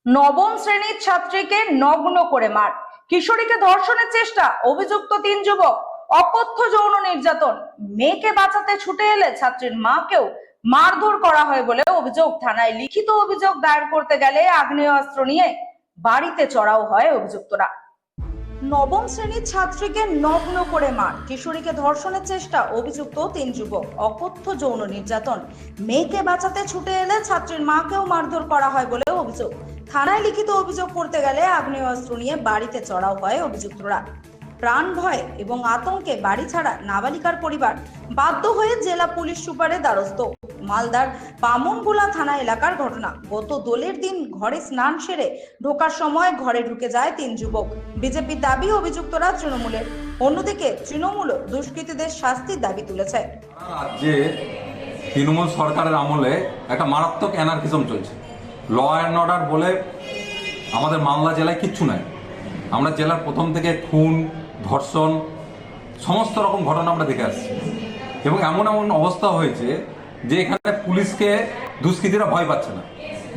নবম শ্রেণীর ছাত্রীকে নগ্ন করে মার, কিশোরীকে ধর্ষণের চেষ্টা, অভিযুক্ত 3 যুবক, অকথ্য যৌন নির্যাতন, মেয়েকে বাঁচাতে ছুটে এলে ছাত্রীর মাকেও মারধর করা হয় বলে অভিযোগ। থানায় লিখিত অভিযোগ দায়ের করতে গেলে আগ্নেয়াস্ত্র নিয়ে বাড়িতে চড়াও হয় অভিযুক্তরা। নবম শ্রেণীর ছাত্রীকে নগ্ন করে মার, কিশোরীকে ধর্ষণের চেষ্টা, অভিযুক্ত 3 যুবক, অকথ্য যৌন নির্যাতন, মেয়েকে বাঁচাতে ছুটে এলে ছাত্রীর মাকেও মারধর করা হয় বলে অভিযোগ। থানায় লিখিত অভিযোগ করতে গেলে আগ্নেয়াস্ত্র নিয়ে বাড়িতে চড়াও হয় অভিযুক্তরা। প্রাণ ভয় এবং আতঙ্কে বাড়ি ছাড়া নাবালিকার পরিবার বাধ্য হয়ে জেলা পুলিশ সুপারের দ্বারস্থ। মালদার বামনগোলা থানা এলাকার ঘটনা। গত দোলের দিন ঘরে স্নান সেরে ঢোকার সময় ঘরে ঢুকে যায় 3 যুবক। বিজেপির দাবি অভিযুক্তরা তৃণমূলের। অন্যদিকে তৃণমূল দুষ্কৃতীদের শাস্তির দাবি তুলেছে। রাজ্যে তৃণমূল সরকারের আমলে একটা মারাত্মক অ্যানার্কিজম চলছে। ল অ্যান্ড অর্ডার বলে আমাদের মালদা জেলায় কিচ্ছু নাই। আমরা জেলার প্রথম থেকে খুন, ধর্ষণ, সমস্ত রকম ঘটনা আমরা দেখে আসছি এবং এমন এমন অবস্থা হয়েছে যে এখানে পুলিশকে দুষ্কৃতীরা ভয় পাচ্ছে না।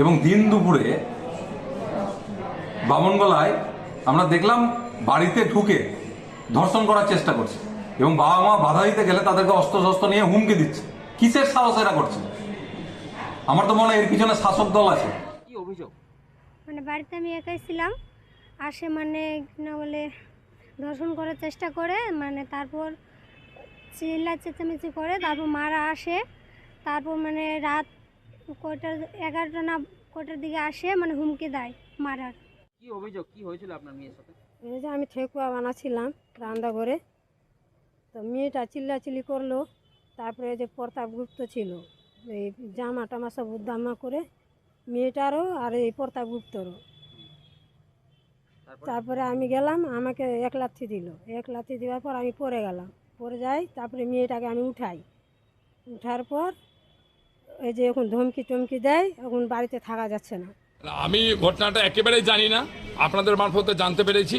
এবং দিন দুপুরে বামনগোলায় আমরা দেখলাম বাড়িতে ঢুকে ধর্ষণ করার চেষ্টা করছে এবং বাবা মা বাধা দিতে গেলে তাদেরকে অস্ত্র নিয়ে হুমকি দিচ্ছে। কিসের সাহস এরা করছে? আমার তো মনে হয় এর পিছনে শাসক দল আছে। কি অভিযোগ? মানে বাড়িতে আমি একাই ছিলাম, আসে মানে না বলে ধর্ষণ করার চেষ্টা করে, মানে তারপর চিল্লা চেঁচামেচি করে, তারপর মারা আসে, তারপর মানে রাত কয়টা 11টা না কয়টার দিকে আসে, মানে হুমকি দেয় মারার। কি অভিযোগ? কি হয়েছিল আপনার মেয়ের সাথে? এই যে আমি ঠেকুয়া বানাচ্ছিলাম রান্নাঘরে, তো মেয়েটা চিল্লাচিল্লি করলো। তারপরে যে প্রতাপ গুপ্ত ছিল, এই জামা টামা সব উদ্দামা করে মেয়েটারও আর এই প্রতাপ গুপ্তরও। তারপরে আমি গেলাম, আমাকে এক লাথি দিল। এক লাথি দেওয়ার পর আমি পড়ে গেলাম, পড়ে যাই। তারপরে মেয়েটাকে আমি উঠার পর এই যে এখন ধমকি টমকি দেয়, এখন বাড়িতে থাকা যাচ্ছে না। আমি ঘটনাটা একেবারেই জানি না, আপনাদের মারফতে জানতে পেরেছি।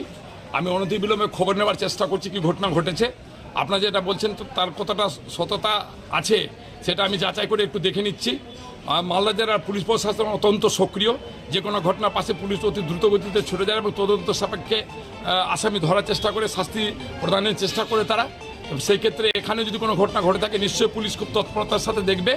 আমি অনতিবিলম্বে খবর নেওয়ার চেষ্টা করছি কি ঘটনা ঘটেছে। আপনারা যেটা বলছেন তো তার কতটা সততা আছে সেটা আমি যাচাই করে একটু দেখে নিচ্ছি। মালদা জেলার পুলিশ প্রশাসন অত্যন্ত সক্রিয়। যে কোনো ঘটনার পাশে পুলিশ অতি দ্রুত গতিতে ছুটে যায় এবং তদন্ত সাপেক্ষে আসামি ধরার চেষ্টা করে, শাস্তি প্রদানের চেষ্টা করে তারা। সেই ক্ষেত্রে এখানে যদি কোনো ঘটনা ঘটে থাকে নিশ্চয়ই পুলিশ খুব তৎপরতার সাথে দেখবে।